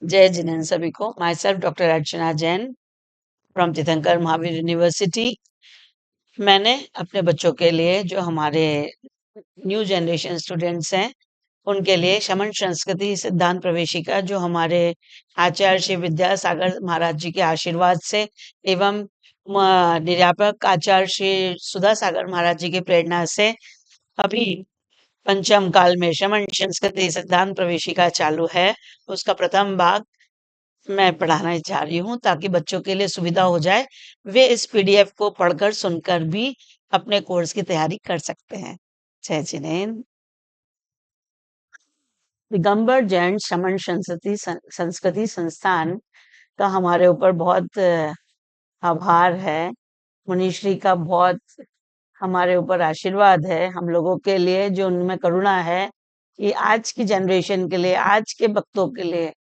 जय जिनेन्द्र सभी को। My self doctor Archana Jain from तीर्थंकर महावीर यूनिवर्सिटी। मैंने अपने बच्चों के लिए, जो हमारे न्यू जनरेशन स्टूडेंट्स हैं, उनके लिए शमन संस्कृति सिद्धांत प्रवेशिका, जो हमारे आचार्य श्री विद्यासागर महाराज जी के आशीर्वाद से एवं निर्यापक आचार्य श्री सुधा सागर महाराज जी की प्रेरणा से अभी पंचम काल में शमन संस्कृति सिद्धांत प्रवेशिका चालू है। उसका प्रथम भाग मैं पढ़ाना चाह रही हूँ ताकि बच्चों के लिए सुविधा हो जाए। वे इस पीडीएफ को पढ़कर सुनकर भी अपने कोर्स की तैयारी कर सकते हैं। जय जिनेन्द्र। दिगंबर जैन शमन संस्कृति संस्थान का हमारे ऊपर बहुत आभार है। मुनिश्री का बहुत हमारे ऊपर आशीर्वाद है, हम लोगों के लिए जो उनमें करुणा है कि आज की जनरेशन के लिए, आज के भक्तों के लिए,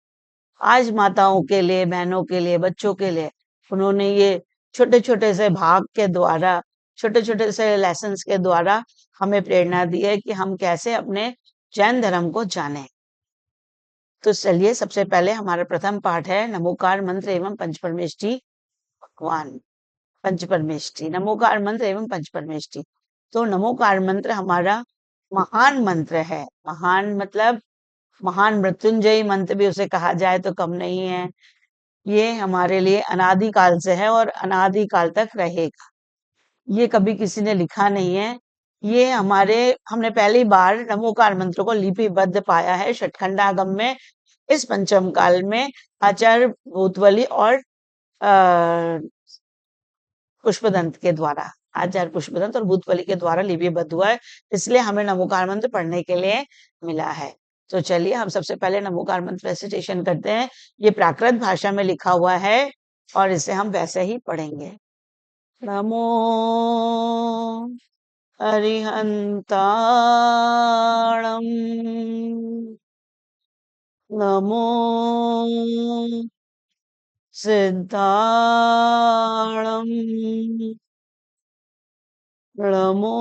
आज माताओं के लिए, बहनों के लिए, बच्चों के लिए उन्होंने ये छोटे-छोटे से भाग के द्वारा, छोटे-छोटे से लेसन्स के द्वारा हमें प्रेरणा दी है कि हम कैसे अपने जैन धर्म को जानें। तो चलिए, सबसे पहले हमारा प्रथम पाठ है नमोकार मंत्र एवं पंचपरमेष्ठी भगवान। पंचपरमेष्ठी, नमोकार मंत्र एवं पंचपरमेष्ठी। तो नमोकार मंत्र हमारा महान मंत्र है। महान मतलब महान मृत्युंजयी मंत्र भी उसे कहा जाए तो कम नहीं है। ये हमारे लिए अनादि काल से है और अनादि काल तक रहेगा। ये कभी किसी ने लिखा नहीं है। ये हमने पहली बार नमोकार मंत्र को लिपिबद्ध पाया है षटखंडागम में, इस पंचम काल में आचार्य भूतवली और पुष्पदंत के द्वारा, आचार्य पुष्पदंत और भूतवली के द्वारा लिपिबद्ध हुआ है। इसलिए हमें नमोकार मंत्र पढ़ने के लिए मिला है। तो चलिए, हम सबसे पहले नमोकार मंत्र रेसिटेशन करते हैं। ये प्राकृत भाषा में लिखा हुआ है और इसे हम वैसे ही पढ़ेंगे। नमो अरिहंताणं, नमो सिद्धाणं, नमो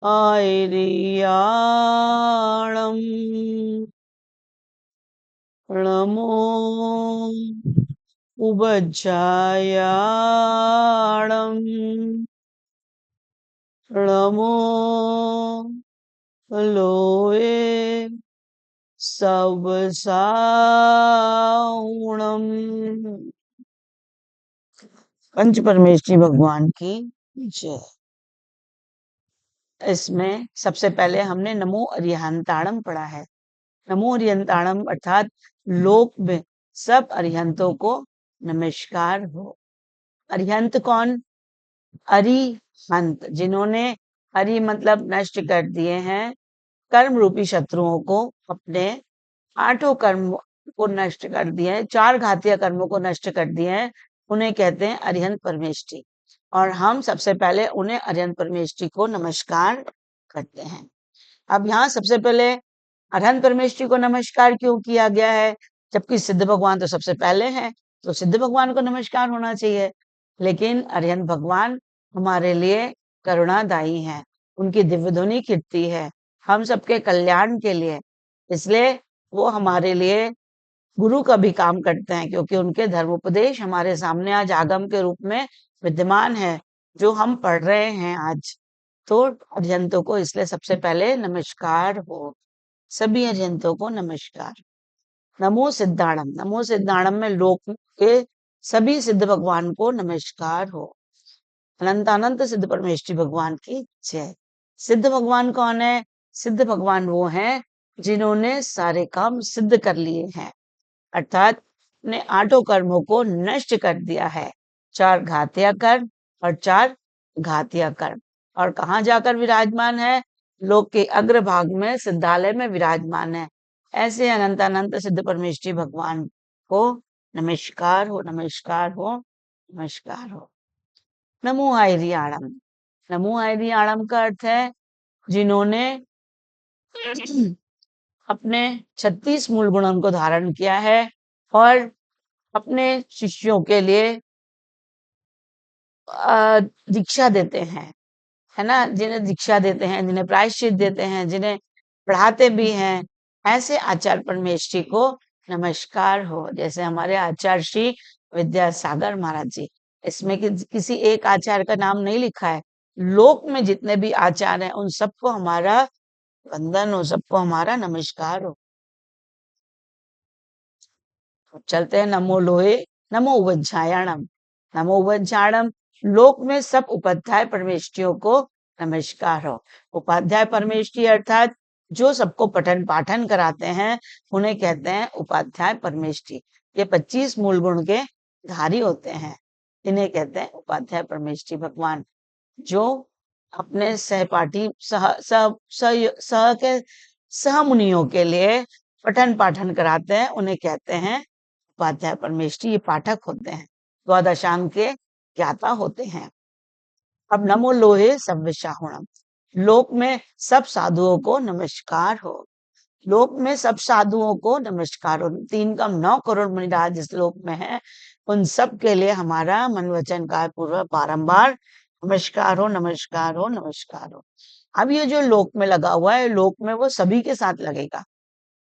आयर्याणं, नमो उबज्जायाणं, नमो लोये सवसाउणम्। पंच परमेष्ठी भगवान की जय। इसमें सबसे पहले हमने नमो अरिहंताणम पढ़ा है। नमो अरिहंताणम अर्थात लोक में सब अरिहंतों को नमस्कार हो। अरिहंत कौन? अरिहंत, जिन्होंने, हरि मतलब नष्ट कर दिए हैं कर्म रूपी शत्रुओं को, अपने 8 कर्म को नष्ट कर दिए हैं, 4 घातीय कर्मों को नष्ट कर दिए हैं, उन्हें कहते हैं अरिहंत परमेष्ठी। और हम सबसे पहले उन्हें अरिहंत परमेष्ठी को नमस्कार करते हैं। अब यहाँ सबसे पहले अरिहंत परमेष्ठी को नमस्कार क्यों किया गया है? जबकि सिद्ध भगवान तो सबसे पहले हैं, तो सिद्ध भगवान को नमस्कार होना चाहिए। लेकिन अरिहंत भगवान हमारे लिए करुणादायी हैं, उनकी दिव्य ध्वनि कीर्ति है हम सबके कल्याण के लिए, इसलिए वो हमारे लिए गुरु का भी काम करते हैं, क्योंकि उनके धर्मोपदेश हमारे सामने आज आगम के रूप में विद्यमान है, जो हम पढ़ रहे हैं आज। तो अरिहंतों को इसलिए सबसे पहले नमस्कार हो, सभी अरिहंतों को नमस्कार। नमो सिद्धाणम, नमो सिद्धाणम में लोक के सभी सिद्ध भगवान को नमस्कार हो। अनंत अनंत सिद्ध परमेष्ठी भगवान की जय। सिद्ध भगवान कौन है? सिद्ध भगवान वो हैं जिन्होंने सारे काम सिद्ध कर लिए हैं, अर्थात अपने 8 कर्मों को नष्ट कर दिया है। 4 घातीय कर्म और 4 घातीय कर्म। और कहाँ जाकर विराजमान है? लोक के अग्रभाग में सिद्धालय में विराजमान है। ऐसे अनंत अनंत सिद्ध परमेष्ठी भगवान को नमस्कार हो, नमस्कार हो, नमस्कार हो। नमो आयर्याणम, नमो आयर्याणम का अर्थ है जिन्होंने अपने 36 मूल गुणों को धारण किया है और अपने शिष्यों के लिए दीक्षा देते हैं, है ना? जिन्हें दीक्षा देते हैं, जिन्हें प्रायश्चित देते हैं, जिन्हें पढ़ाते भी हैं, ऐसे आचार्य परमेष्ठी को नमस्कार हो। जैसे हमारे आचार्य श्री विद्यासागर महाराज जी, इसमें किसी एक आचार्य का नाम नहीं लिखा है। लोक में जितने भी आचार्य हैं उन सबको हमारा वंदन हो, सबको हमारा नमस्कार हो। चलते हैं नमो लोहे नमो उपाध्यायणम। नमो उपाध्यायणम, लोक में सब उपाध्याय परमेष्ठियों को नमस्कार हो। उपाध्याय परमेष्ठी अर्थात जो सबको पठन पाठन कराते हैं उन्हें कहते हैं उपाध्याय परमेष्ठी। ये 25 मूल गुण के धारी होते हैं, इन्हें कहते हैं उपाध्याय परमेष्ठी। भगवान जो अपने सहपाठी सह सह सह सह के सहमुनियों के लिए पठन पाठन कराते हैं उन्हें कहते हैं उपाध्याय परमेष्ठी। ये पाठक होते हैं, द्वादशांग के ज्ञाता होते हैं। अब नमो लोहे सब विशाहुणम, लोक में सब साधुओं को नमस्कार हो। लोक में सब साधुओं को नमस्कार हो। 3,9 करोड़ मुनिराज इस लोक में है, उन सब के लिए हमारा मन वचन काय पूर्वक बारंबार नमस्कार हो, नमस्कार हो, नमस्कार हो। अब ये जो लोक में लगा हुआ है, लोक में वो सभी के साथ लगेगा,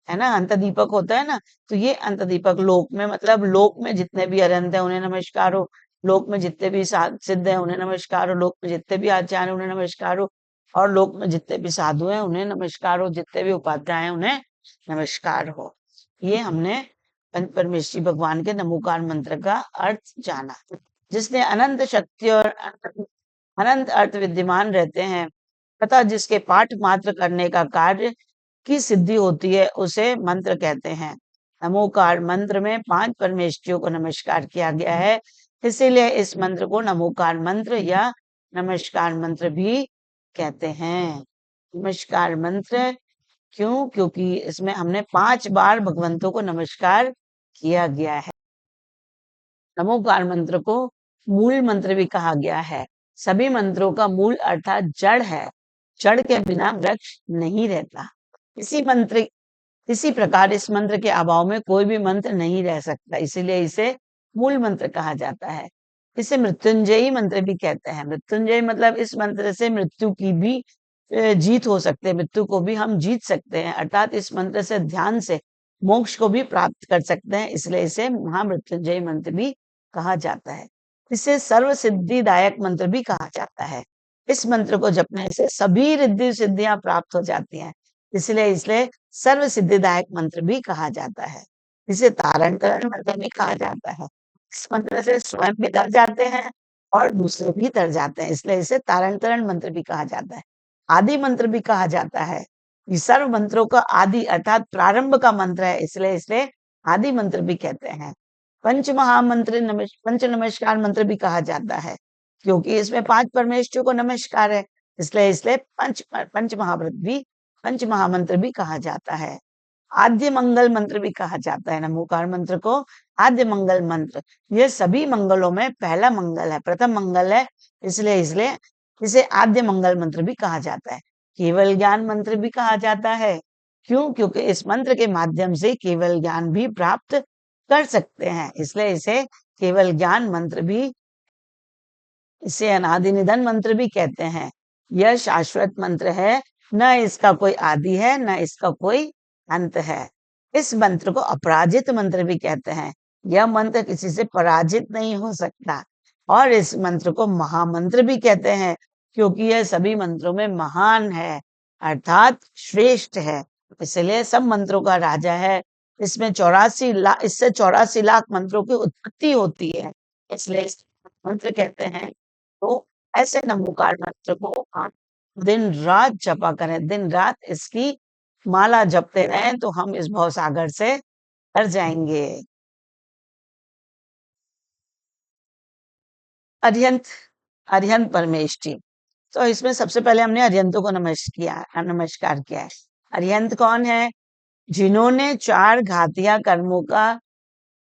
है ना। अंत दीपक होता है ना, तो ये अंत दीपक लोक में, मतलब लोक में जितने भी अरहंत है उन्हें नमस्कार हो, लोक में जितने भी सिद्ध है उन्हें नमस्कार हो, लोक में जितने भी आचार्य हैं उन्हें नमस्कार हो, और लोक में जितने भी साधु हैं उन्हें नमस्कार हो, जितने भी उपाध्याय हैं उन्हें नमस्कार हो। ये हमने पंच परमेष्ठी भगवान के नमोकार मंत्र का अर्थ जाना। जिसने अनंत शक्ति और अनंत अर्थ विद्यमान रहते हैं तथा जिसके पाठ मात्र करने का कार्य की सिद्धि होती है उसे मंत्र कहते हैं। नमोकार मंत्र में 5 परमेष्ठियों को नमस्कार किया गया है, इसीलिए इस मंत्र को नमोकार मंत्र या नमस्कार मंत्र भी कहते हैं। नमस्कार मंत्र क्यों? क्योंकि इसमें हमने 5 बार भगवंतों को नमस्कार किया गया है। नमोकार मंत्र को मूल मंत्र भी कहा गया है। सभी मंत्रों का मूल अर्थात जड़ है, जड़ के बिना वृक्ष नहीं रहता। इसी प्रकार इस मंत्र के अभाव में कोई भी मंत्र नहीं रह सकता, इसीलिए इसे मूल मंत्र कहा जाता है। इसे मृत्युंजयी मंत्र भी कहते हैं। मृत्युंजयी मतलब इस मंत्र से मृत्यु की भी जीत हो सकते हैं, मृत्यु को भी हम जीत सकते हैं, अर्थात इस मंत्र से ध्यान से मोक्ष को भी प्राप्त कर सकते हैं, इसलिए इसे महामृत्युंजयी मंत्र भी कहा जाता है। इसे सर्व सिद्धिदायक मंत्र भी कहा जाता है। इस मंत्र को जपने से सभी रिद्धि सिद्धियां प्राप्त हो जाती हैं, इसलिए इसलिए सर्व सिद्धिदायक मंत्र भी कहा जाता है। इसे तारण करण मंत्र भी कहा जाता है। इस मंत्र से स्वयं भी तर जाते हैं और दूसरे भी तर जाते हैं, इसलिए इसे तारण करण मंत्र भी कहा जाता है। आदि मंत्र भी कहा जाता है। ये सर्व मंत्रों का आदि अर्थात प्रारंभ का मंत्र है, इसलिए इसे आदि मंत्र भी कहते हैं। पंच महामंत्र पंच नमस्कार मंत्र भी कहा जाता है, क्योंकि इसमें 5 परमेष्ठियों को नमस्कार है, इसलिए पंच महाव्रत भी पंच महामंत्र भी कहा जाता है। आद्य मंगल मंत्र भी कहा जाता है। नमोकार मंत्र को आद्य मंगल मंत्र, ये सभी मंगलों में पहला मंगल है, प्रथम मंगल है, इसलिए इसलिए इसे आद्य मंगल मंत्र भी कहा जाता है। केवल ज्ञान मंत्र भी कहा जाता है। क्यों? क्योंकि इस मंत्र के माध्यम से केवल ज्ञान भी प्राप्त कर सकते हैं, इसलिए इसे केवल ज्ञान मंत्र भी, इसे अनादि निधन मंत्र भी कहते हैं। यह शाश्वत मंत्र है, न इसका कोई आदि है न इसका कोई अंत है। इस मंत्र को अपराजित मंत्र भी कहते हैं। यह मंत्र किसी से पराजित नहीं हो सकता, और इस मंत्र को महामंत्र भी कहते हैं, क्योंकि यह सभी मंत्रों में महान है, अर्थात श्रेष्ठ है, इसलिए सब मंत्रों का राजा है। इसमें इससे 84 लाख मंत्रों की उत्पत्ति होती है, इसलिए मंत्र कहते हैं। तो ऐसे नमोकार मंत्र को आप दिन रात जपा करें, दिन रात इसकी माला जपते रहें, तो हम इस भवसागर से तर जाएंगे। अरिहंत अरिहंत परमेष्ठी, तो इसमें सबसे पहले हमने अरिहंतों को नमस्कार किया है। अरिहंत कौन है? जिन्होंने 4 घातिया कर्मों का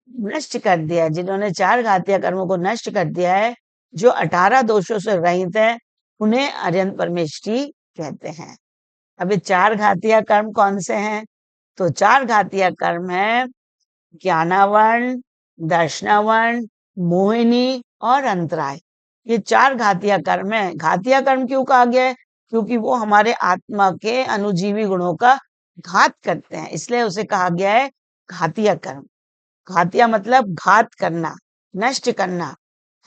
नष्ट कर दिया है, जिन्होंने 4 घातिया कर्मों को नष्ट कर दिया है, जो 18 दोषों से रहित है, उन्हें अरिहंत परमेष्ठी कहते हैं। अभी 4 घातिया कर्म कौन से हैं? तो 4 घातिया कर्म है ज्ञानावरण, दर्शनावरण, मोहिनी और अंतराय। ये 4 घातिया कर्म है। घातिया कर्म क्यों कहा गया है? क्योंकि वो हमारे आत्मा के अनुजीवी गुणों का घात करते हैं, इसलिए उसे कहा गया है घातीय कर्म। घातीय मतलब घात करना, नष्ट करना,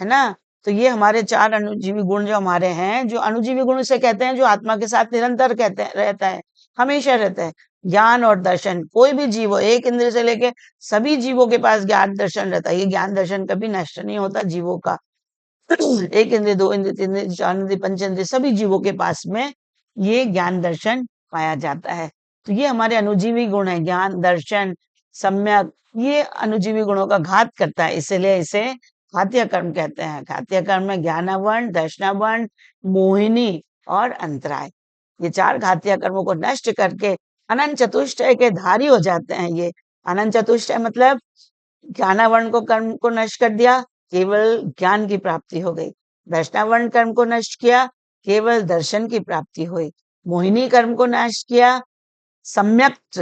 है ना। तो ये हमारे चार अणुजीवी गुण जो हमारे हैं, जो अणुजीवी गुण से कहते हैं जो आत्मा के साथ निरंतर कहते हैं रहता है, हमेशा रहता है। ज्ञान और दर्शन, कोई भी जीव हो, एक इंद्र से लेके सभी जीवों के पास ज्ञान दर्शन रहता है। ये ज्ञान दर्शन कभी नष्ट नहीं होता जीवों का। एक इंद्रिय, दो इंद्रिय, तीन इंद्रिय, चार इंद्रिय, पंच इंद्रिय, सभी जीवों के पास में ये ज्ञान दर्शन पाया जाता है। तो ये हमारे अनुजीवी गुण है, ज्ञान दर्शन सम्यक। ये अनुजीवी गुणों का घात करता है, इसलिए इसे घातीय कर्म कहते हैं। घातीय कर्म में ज्ञानावरण, दर्शनावरण, मोहिनी और अंतराय, ये चार घातीय कर्मों को नष्ट करके अनंत चतुष्टय के धारी हो जाते हैं। ये अनंत चतुष्टय मतलब ज्ञानावरण को कर्म को नष्ट कर दिया, केवल ज्ञान की प्राप्ति हो गई। दर्शनावरण कर्म को नष्ट किया, केवल दर्शन की प्राप्ति हुई। मोहिनी कर्म को नष्ट किया, सम्यक्त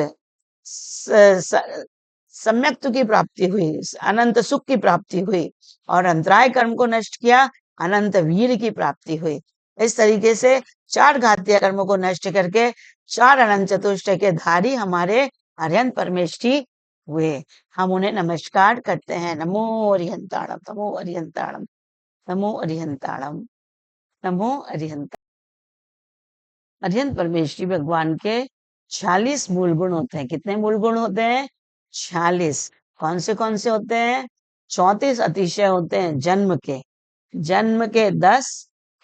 सम्यक्त की प्राप्ति हुई, अनंत सुख की प्राप्ति हुई। और अंतराय कर्म को नष्ट किया, अनंत वीर की प्राप्ति हुई। इस तरीके से चार घातीय कर्मों को नष्ट करके चार अनंत चतुष्टय के धारी हमारे अरिहंत परमेष्ठी हुए। हम उन्हें नमस्कार करते हैं। नमो अरिहंताणम, नमो अरिहंताणम, नमो अरिहंताणम, नमो अरिहंत। अरिहंत परमेष्ठी भगवान के 46 मूल गुण होते हैं। कितने मूल गुण होते हैं? 46। कौन से होते हैं? 34 अतिशय होते हैं जन्म के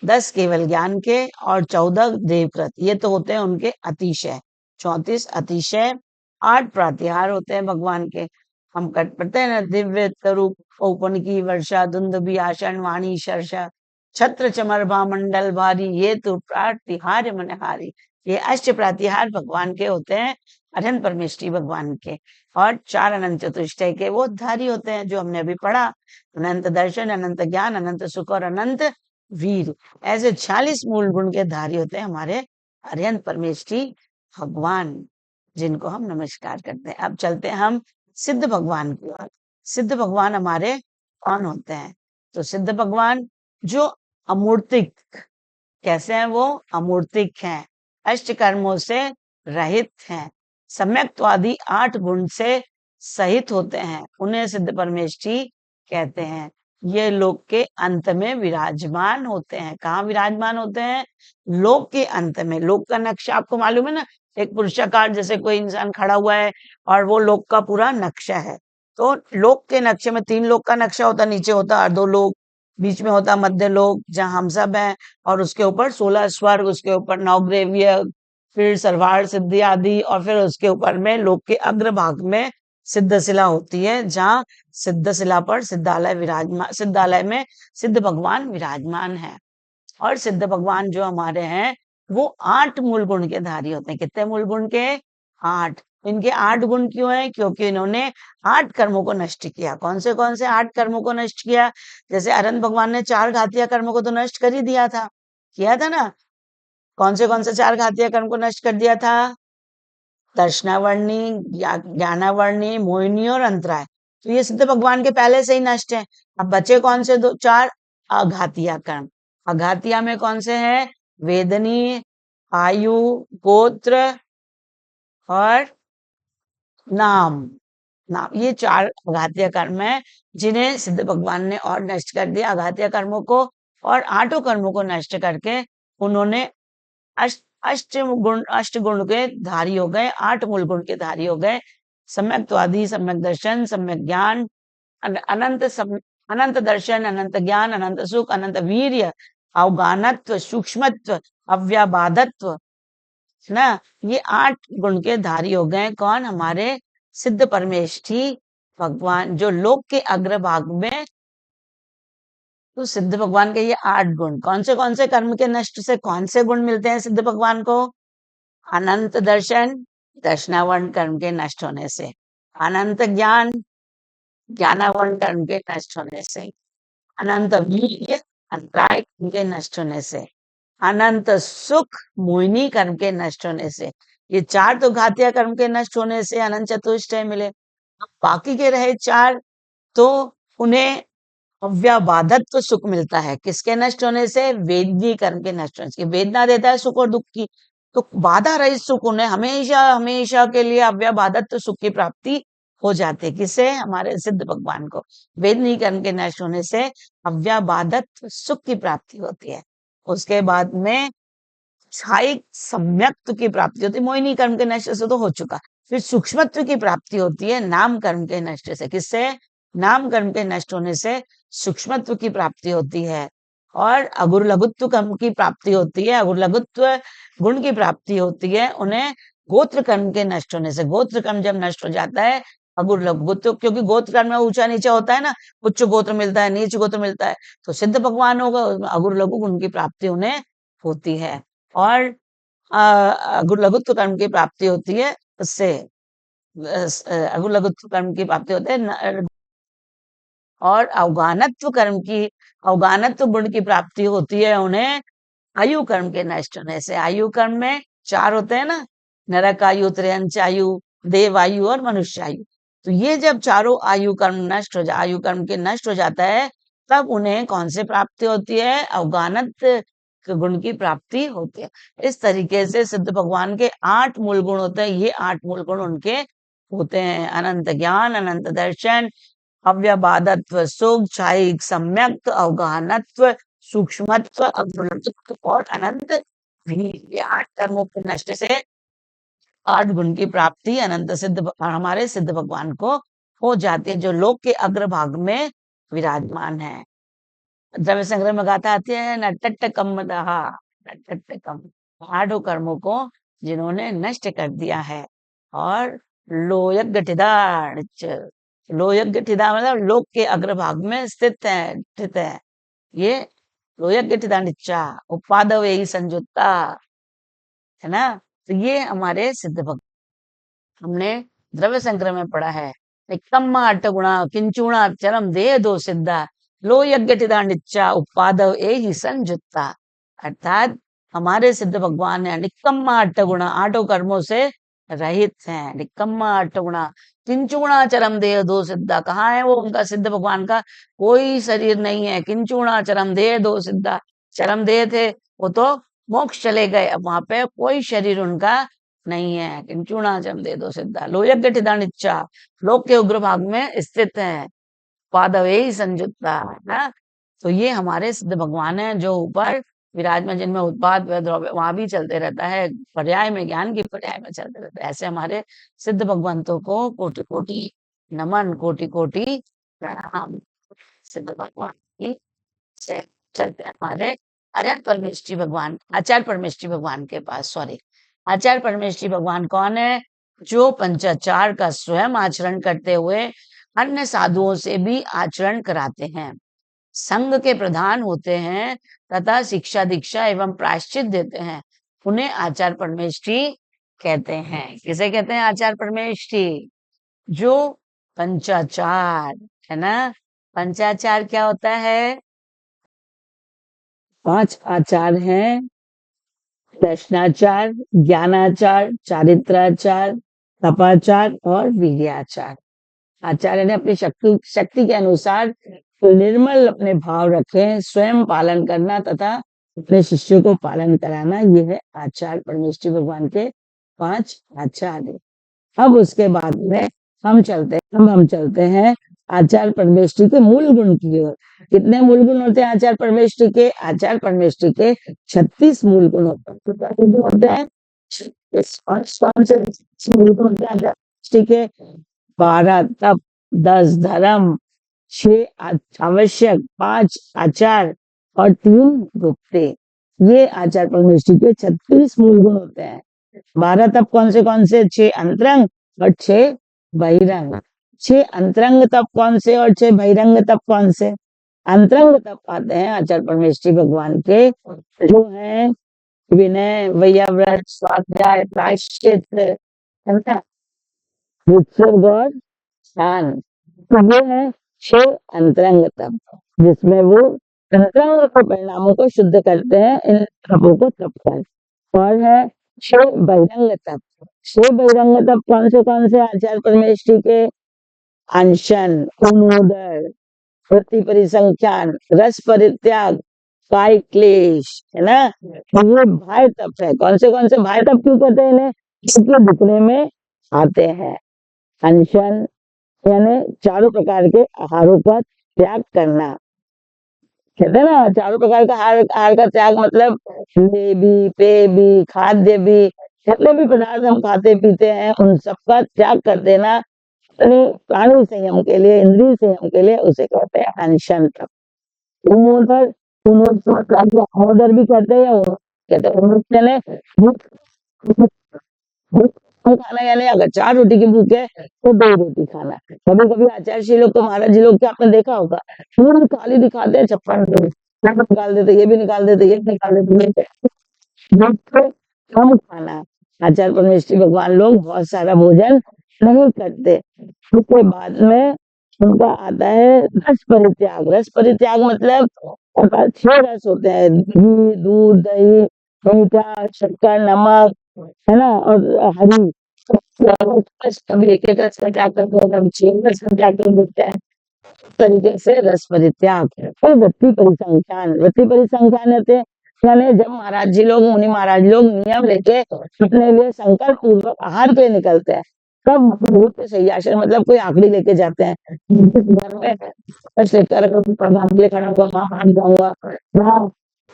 10 केवल ज्ञान के और 14 देवकृत, ये तो होते हैं उनके अतिशय। 34 अतिशय, 8 प्रातिहार होते हैं भगवान के। हम कट पढ़ते हैं ना, दिव्य तरूप औपन की वर्षा, धुंध आषण वाणी शर्षा, छत्र चमर मंडल भारी, ये तो प्रातिहार्य मनहारी। ये अष्ट प्रातिहार भगवान के होते हैं, अरिहंत परमेष्ठी भगवान के। और चार अनंत चतुष्टय के वो धारी होते हैं जो हमने अभी पढ़ा, अनंत दर्शन, अनंत ज्ञान, अनंत सुख और अनंत वीर। ऐसे 46 मूल गुण के धारी होते हैं हमारे अरिहंत परमेष्ठी भगवान, जिनको हम नमस्कार करते हैं। अब चलते हैं हम सिद्ध भगवान की ओर। सिद्ध भगवान हमारे कौन होते हैं? तो सिद्ध भगवान जो अमूर्तिक, कैसे हैं वो? अमूर्तिक हैं, अष्ट कर्मों से रहित हैं, सम्यक्त्वादि 8 गुण से सहित होते हैं, उन्हें सिद्ध परमेष्ठी कहते हैं। ये लोक के अंत में विराजमान होते हैं। कहाँ विराजमान होते हैं? लोक के अंत में। लोक का नक्शा आपको मालूम है ना, एक पुरुषाकार जैसे कोई इंसान खड़ा हुआ है और वो लोक का पूरा नक्शा है। तो लोक के नक्शे में 3 लोक का नक्शा होता, नीचे होता अधोलोक, बीच में होता मध्य लोक जहाँ हम सब हैं, और उसके ऊपर 16 स्वर्ग, उसके ऊपर नवग्रेव्य, फिर सर्वार्थ सिद्धि आदि, और फिर उसके ऊपर में लोक के अग्रभाग में सिद्ध शिला होती है, जहाँ सिद्ध शिला पर सिद्धालय विराजमान, सिद्धालय में सिद्ध भगवान विराजमान है। और सिद्ध भगवान जो हमारे हैं वो 8 मूल गुण के धारी होते हैं। कितने मूल गुण के? 8। इनके 8 गुण क्यों है? क्योंकि इन्होंने 8 कर्मों को नष्ट किया। कौन से 8 कर्मों को नष्ट किया? जैसे अरहंत भगवान ने 4 घातीय कर्मों को तो नष्ट कर ही दिया था, किया था ना। कौन से 4 घातीय कर्म को नष्ट कर दिया था? दर्शनावर्णी, ज्ञानावर्णी, मोहिनी और अंतराय। तो ये सिद्ध भगवान के पहले से ही नष्ट है। अब बचे कौन से 4 अघातीय कर्म? अघातीय में कौन से हैं? वेदनी, आयु, गोत्र और नाम। ये 4 अघातीय कर्म है जिन्हें सिद्ध भगवान ने और नष्ट कर दिया, अघातीय कर्मों को। और 8 कर्मों को नष्ट करके उन्होंने अष्ट गुण के धारी हो गए, 8 मूल गुण के धारी हो गए। सम्यक्त्वादि, सम्यक दर्शन, सम्यक ज्ञान, अनंत दर्शन, अनंत ज्ञान, अनंत सुख, अनंत वीर्य, अवगानत्व, सूक्ष्मत्व, अव्याबाधत्व, है ना। ये 8 गुण के धारी हो गए। कौन? हमारे सिद्ध परमेष्ठी भगवान, जो लोक के अग्रभाग में। तो सिद्ध भगवान के ये 8 गुण, कौन से कर्म के नष्ट से कौन से गुण मिलते हैं सिद्ध भगवान को? अनंत दर्शन, दर्शनावरण कर्म के नष्ट होने से। अनंत ज्ञान, ज्ञानावरण कर्म के नष्ट होने से। अनंत वीर्य, अंतराय कर्म के नष्ट होने से। अनंत सुख, मोहिनी कर्म के नष्ट होने से। ये 4 तो घातीय कर्म के नष्ट होने से अनंत चतुष्टय मिले। अब बाकी के रहे 4, तो उन्हें अव्याबाधत्व सुख मिलता है। किसके नष्ट होने से? वेदनी कर्म के नष्ट होने से। वेदना देता है सुख और दुख की, तो बाधा रहित सुख उन्हें हमेशा हमेशा के लिए अव्यबाधत सुख की प्राप्ति हो जाती है। किसे? हमारे सिद्ध भगवान को। वेदनीय कर्म के नष्ट होने से अव्यबाधत सुख की प्राप्ति होती है। उसके बाद में क्षायिक सम्यक्त्व की प्राप्ति होती है। मोहिनी कर्म के नष्ट से तो हो चुका। फिर सूक्ष्मत्व की प्राप्ति होती है नाम कर्म के नष्ट से। किससे? नाम कर्म के नष्ट होने से सूक्ष्मत्व की प्राप्ति होती है। और अगुर लघुत्व कर्म की प्राप्ति होती है। अगुर लघुत्व गुण की प्राप्ति होती है उन्हें गोत्र कर्म के नष्ट होने से। गोत्र कर्म जब नष्ट हो जाता है अगुर लघुत्व, क्योंकि गोत्र कर्म में ऊंचा नीचा होता है ना, उच्च गोत्र मिलता है, नीच गोत्र मिलता है, तो सिद्ध भगवान होगा अगुर लघु गुण की प्राप्ति उन्हें होती है। और गुरु लघुत्व कर्म की प्राप्ति होती है उससे। गुरु लघुत्व कर्म की प्राप्ति होती है। और अवगानत्व कर्म की, अवगानत्व गुण की प्राप्ति होती है उन्हें आयु कर्म के नष्ट होने से। आयु कर्म में 4 होते हैं ना, नरक आयु, त्रियंच आयु, देव आयु और मनुष्य आयु। तो ये जब चारों आयु कर्म नष्ट हो आयु कर्म के नष्ट हो जाता है, तब उन्हें कौन से प्राप्ति होती है? अवगानत गुण की प्राप्ति होती है। इस तरीके से सिद्ध भगवान के 8 मूल गुण होते हैं। ये 8 मूल गुण उनके होते हैं। अनंत ज्ञान, अनंत दर्शन, अव्यबाधत्व सुख, क्षायिक सम्यक्त, अवगाहनत्व, सूक्ष्मत्व, अग्रलत्व और अनंत वीर्य। 8 कर्मों के नष्ट से 8 गुण की प्राप्ति अनंत सिद्ध हमारे सिद्ध भगवान को हो जाती है, जो लोक के अग्रभाग में विराजमान है। द्रव्य संग्रह में गाथा आती है नटट कम दहा, नटट कम, 8 कर्मों को जिन्होंने नष्ट कर दिया है। और लोयक गठिदार, लोयक गठिदार मतलब लोक के अग्रभाग में स्थित है, स्थित है। ये लोयक गठिदार निच्चा उपादव यही संयुक्ता है ना। तो ये हमारे सिद्ध भक्त हमने द्रव्य संग्रह में पढ़ा है। निकम्मा अट्ठ गुणा किंचुणा चरम देह दो सिद्धा लो यज्ञ निच्चा उपादव ए ही संयुक्ता। अर्थात हमारे सिद्ध भगवान है निकम्मा अट्ठ गुणा, 8 कर्मों से रहित हैं। निकम्मा अट्ठ गुणा किंचुणा चरम देह दो सिद्धा। कहाँ है वो उनका सिद्ध भगवान का? कोई शरीर नहीं है। किंचुणा चरम देह दो सिद्धा, चरम देह थे वो तो मोक्ष चले गए, अब वहां पे कोई शरीर उनका नहीं है। किंचुणा चरम देह दो सिद्धा लोयज्ञ इच्छा लोक के उग्र भाग में स्थित है। पादवे संयुक्ता है। तो ये हमारे सिद्ध भगवान है जो ऊपर विराजमान, जिनमें उत्पाद द्रव्य वहां भी चलते रहता है, पर्याय में ज्ञान की पर्याय में चलते रहता है। ऐसे हमारे सिद्ध भगवंतों को कोटि कोटि नमन, कोटि कोटि प्रणाम। सिद्ध भगवान की से चलते हमारे आचार्य परमेष्ठी भगवान, आचार्य परमेष्ठी भगवान के पास। सॉरी, आचार्य परमेष्ठी भगवान कौन है? जो पंचाचार का स्वयं आचरण करते हुए अन्य साधुओं से भी आचरण कराते हैं, संघ के प्रधान होते हैं तथा शिक्षा दीक्षा एवं प्रायश्चित देते हैं, उन्हें आचार्य परमेष्ठी कहते हैं। किसे कहते हैं? आचार्य परमेष्ठी। जो पंचाचार है ना, पंचाचार क्या होता है? 5 आचार हैं, दर्शनाचार, ज्ञानाचार, चारित्राचार, तपाचार और वीर्याचार। आचार्य ने अपनी शक्ति के अनुसार निर्मल अपने भाव रखे, स्वयं पालन करना तथा अपने शिष्यों को पालन कराना, ये है आचार्य परमेष्ठी भगवान के 5 आचार्य। अब उसके बाद में हम चलते हैं आचार्य परमेष्ठी के मूल गुण की ओर। कितने मूल गुण होते हैं आचार्य परमेष्ठी के? आचार्य परमेष्ठी के 36 मूल गुण होते हैं। 12 तप, 10 धर्म, 6 आवश्यक, 5 आचार और 3 गुप्ते। ये आचार्य परमेष्ठी के 36 मूल गुण होते हैं। 12 तप कौन से? 6 अंतरंग और 6 बहिरंग। 6 अंतरंग तप कौन से और 6 बहिरंग तप कौन से? अंतरंग तप आते हैं आचार्य परमेष्ठी भगवान के, जो है विनय, वैयाव्रत, स्वाध्याय, प्रायश्चित, उत्सर्ग और ध्यान। तो ये है 6 अंतरंग तप, जिसमें वो अंतरंग के परिणामों को शुद्ध करते हैं इन तपों को तप कर। और है 6 बहिरंग तप। 6 बहिरंग तप कौन से आचार्य परमेष्ठी के? अनशन, उन्मोदन, वृत्ति परिसंख्यान, रस परित्याग, काय क्लेश, है ना। तो ये भाई तप है। कौन से भाई तप क्यों कहते हैं इन्हें? क्योंकि दिखने में आते हैं। अनशन यानी चारों प्रकार के आहारों का त्याग करना। कहते हैं ना, चारों प्रकार का आहार, आहार का त्याग मतलब ले भी, पे भी, खाद्य भी, जितने भी पदार्थ हम खाते पीते हैं उन सबका त्याग कर देना अपने प्राणी संयम के लिए, इंद्रिय संयम के लिए, उसे कहते हैं अनशन तप। उमोदर, उमोदर भी कहते हैं, या कहते हैं उमोदर यानी भूख, भूख कम खाना, यानी अगर 4 रोटी की भूख है तो 2 रोटी खाना। कभी कभी आचार्य श्री लोग को, महाराज जी लोग के आपने देखा होगा, पूरी थाली दिखाते हैं, 56 निकाल देते, ये भी निकाल देते, ये भी निकाल देते, भूख से कम खाना। आचार्य परमेश्वरी भगवान लोग बहुत सारा भोजन नहीं करते। उसके बाद में उनका आता है रस परित्याग। रस परित्याग मतलब 6 रस होते हैं, घी, दूध, दही, मीठा, शक्कर, नमक, है ना, और हरी। कभी एक एक रस का त्याग करते हैं, कभी 6 रस का त्याग कर देते हैं। इस तरीके से रस परित्याग। फिर वृत्ति परिसंख्यान। वृत्ति परिसंख्यान होते हैं, यानी जब महाराज जी लोग, मुनि महाराज लोग नियम लेके अपने लिए संकल्प पूर्वक आहार पे निकलते हैं, तब सही आश्रम मतलब कोई आखिरी लेके जाते हैं, घर में लेकर प्रधान के लिए खड़ा हुआ, वहां भाग जाऊंगा, वहां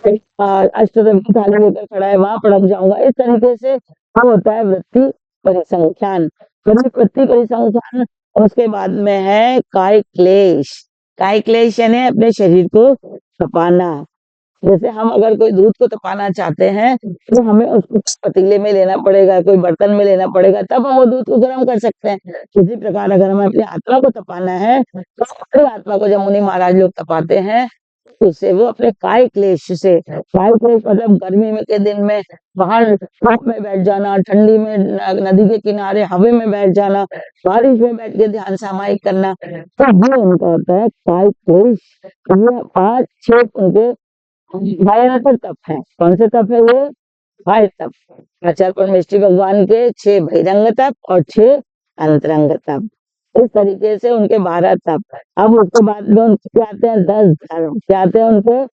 अष्टदल की थाली लेकर खड़ा है, वहां पड़क जाऊंगा। इस तरीके से वो होता है वृत्ति परिसंख्यान। वृत्ति परिसंख्यान। उसके बाद में है काय क्लेश। काय क्लेश यानी अपने शरीर को तपाना। जैसे हम अगर कोई दूध को तपाना चाहते हैं तो हमें उसको पतीले में लेना पड़ेगा, कोई बर्तन में लेना पड़ेगा, तब हम वो दूध को गर्म कर सकते हैं। इसी प्रकार अगर हमें अपनी आत्मा को तपाना है तो अपनी आत्मा को जब मुनि महाराज लोग तपाते हैं उससे वो अपने काय क्लेश से, काय क्लेश मतलब गर्मी में के दिन में बाहर धूप में बैठ जाना, ठंडी में नदी के किनारे हवा में बैठ जाना, बारिश में बैठ के ध्यान सामायिक करना, तो ये उनका होता है काय क्लेश। ये 5-6 उनके भयंकर तप है। कौन से तप है ये? भाई तप। आचार्य परमेश्वरी भगवान के 6 बहिरंग तप और 6 अंतरंग तप। इस तरीके से उनके 12 तप। अब उसके बाद में उनके क्या आते हैं? 10 धर्म। क्या आते हैं उनके?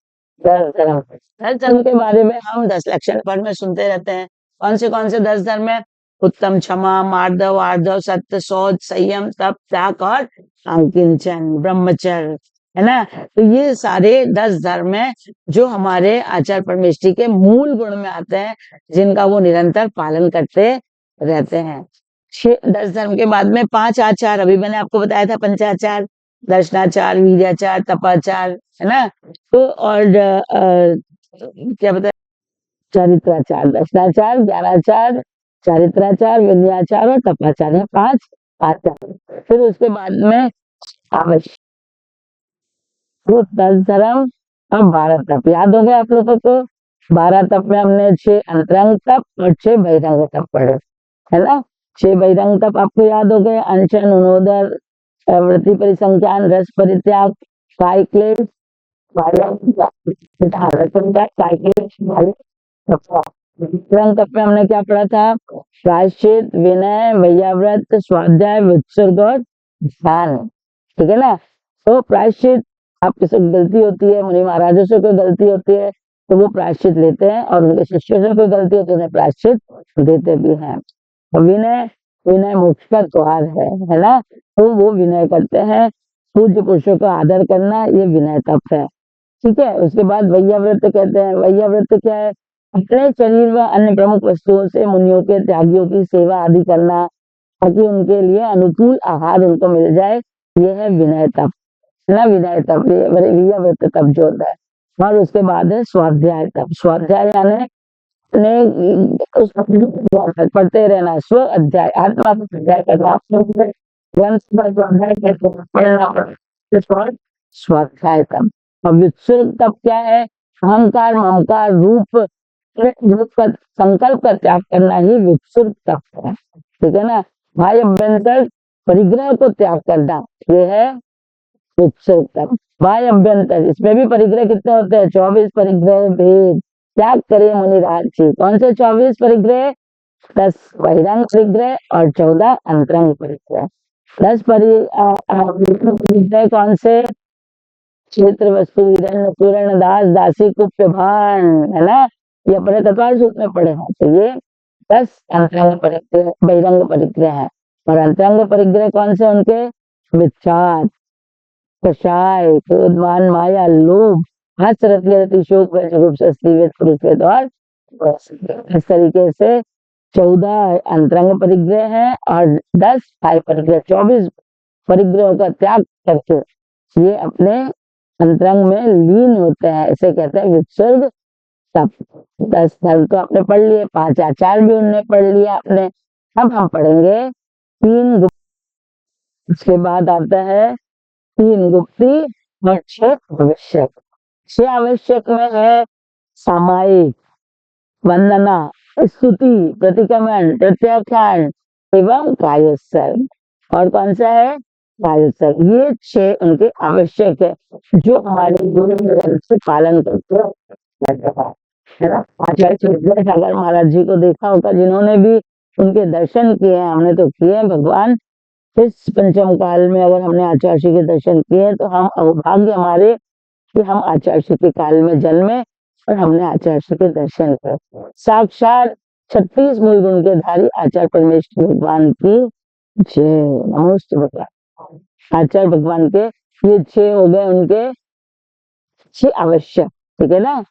10 धर्म। 10 धर्म के बारे में हम 10 लक्षण पद में सुनते रहते हैं। कौन से 10 धर्म है? उत्तम, क्षमा, मार्दव, आर्दव, सत्य, शौच, संयम, तप, त्याग और अंकिंचन, ब्रह्मचर्य, है ना। तो ये सारे 10 धर्म है जो हमारे आचार्य परमेश्वरी के मूल गुण में आते हैं, जिनका वो निरंतर पालन करते रहते हैं। 10 धर्म के बाद में 5 आचार, अभी मैंने आपको बताया था, पंचाचार, दर्शनाचार, वीर्याचार, तपाचार, है ना। तो और क्या बताया? चरित्राचार, दर्शनाचार, ज्ञानाचार, चारित्राचार, विद्याचार और तपाचार है 5 आचार। फिर उसके बाद में आवश्यक 10 धर्म और 12 तप याद हो गया आप लोगों को। 12 तप में हमने 6 अंतरंग तप और 6 बहिरंग तप पढ़े, है ना। 6 बहिरंग तप आपको याद हो गए, अनशन, उनोदर, वृत्ति परिसंख्यान, रस परित्याग, काय क्लेश, अंतरंग तप में हमने क्या पढ़ा था? प्रायश्चित, विनय, वैयाव्रत, स्वाध्याय, विसर्ग और ध्यान। ठीक है ना। तो प्रायश्चित, आपके से गलती होती है, मुनि महाराजों से कोई गलती होती है तो वो प्रायश्चित लेते हैं, और उनके शिष्यों से कोई गलती होती है उन्हें प्रायश्चित देते भी हैं। विनय, विनय मोक्ष का द्वार है ना। तो वो विनय करते हैं, पूज्य पुरुषों का आदर करना, ये विनय तप है। ठीक है। उसके बाद वैयाव्रत कहते हैं। वैयाव्रत क्या है? अपने शरीर व अन्य प्रमुख वस्तुओं से मुनियों के, त्यागियों की सेवा आदि करना, ताकि उनके लिए अनुकूल आहार उनको मिल जाए, ये है विनय तप, है ना। विनय तप, वैयाव्रत तप जो होता है। और उसके बाद है स्वाध्याय तप। स्वाध्याय यानी पढ़ते रहना, स्व अध्याय, आत्मा का अध्याय करना, ग्रंथ पर स्वाध्याय कैसे पढ़ना पड़ता, स्वाध्याय तप। और विसर्ग तप क्या है? अहंकार, ममकार, रूप का संकल्प का त्याग करना ही विसर्ग तप है। ठीक है ना। भाई अभ्यंतर परिग्रह को त्याग करना, ये है विसर्ग तप। भाई अभ्यंतर, इसमें भी परिग्रह कितने होते हैं? 24 परिग्रह भेद त्याग करे मुनिराज जी। कौन से 24 परिग्रह? 10 बहिरंग परिग्रह और 14 अंतरंग परिग्रह। 10 परिग्रह कौन से? क्षेत्र वस्तु हिरण्य पूर्ण दास दासी कुप्य भान, है ना, ये अपने तत्वार सूत्र में पढ़े हैं। तो ये 10 अंतरंग परिग्रह बहिरंग परिग्रह है। और अंतरंग परिग्रह कौन से उनके? मिथ्यात, कषाय, क्रोधमान, माया, लोभ, हास्य, रति, शोक, रूप, स्त्रीवेद, पुरुषवेद और इस तरीके से 14 अंतरंग परिग्रह है और 10 बाह्य परिग्रह, 24 परिग्रहों का त्याग करके ये अपने अंतरंग में लीन होते हैं। इसे कहते हैं विसर्ग तप। 10 धर्म तो आपने पढ़ लिए, 5 आचार भी उनने पढ़ लिया आपने। अब हम पढ़ेंगे 3 गुप्त, उसके बाद आता है 3 गुप्ती और 6 आवश्यक। 6 आवश्यक में है सामायिक, वंदना, स्तुति, प्रतिक्रमण, प्रत्याख्यान एवं कायोत्सर्ग। और कौन सा है? कायोत्सर्ग। ये 6 उनके आवश्यक है जो हमारे गुरु से पालन करते हैं। आचार्य सागर महाराज जी को देखा होगा, जिन्होंने भी उनके दर्शन किए हैं, हमने तो किए हैं भगवान। इस पंचम काल में अगर हमने आचार्य जी के दर्शन किए तो हम अभाग्य हमारे कि हम आचार्य जी के काल में जन्मे और हमने आचार्य जी के दर्शन किए। साक्षात 36 मूल गुण के धारी आचार्य परमेश्वर भगवान की जय। नमोस्तु भगवान। आचार्य भगवान के ये 6 हो गए उनके 6 आवश्यक, ठीक है ना।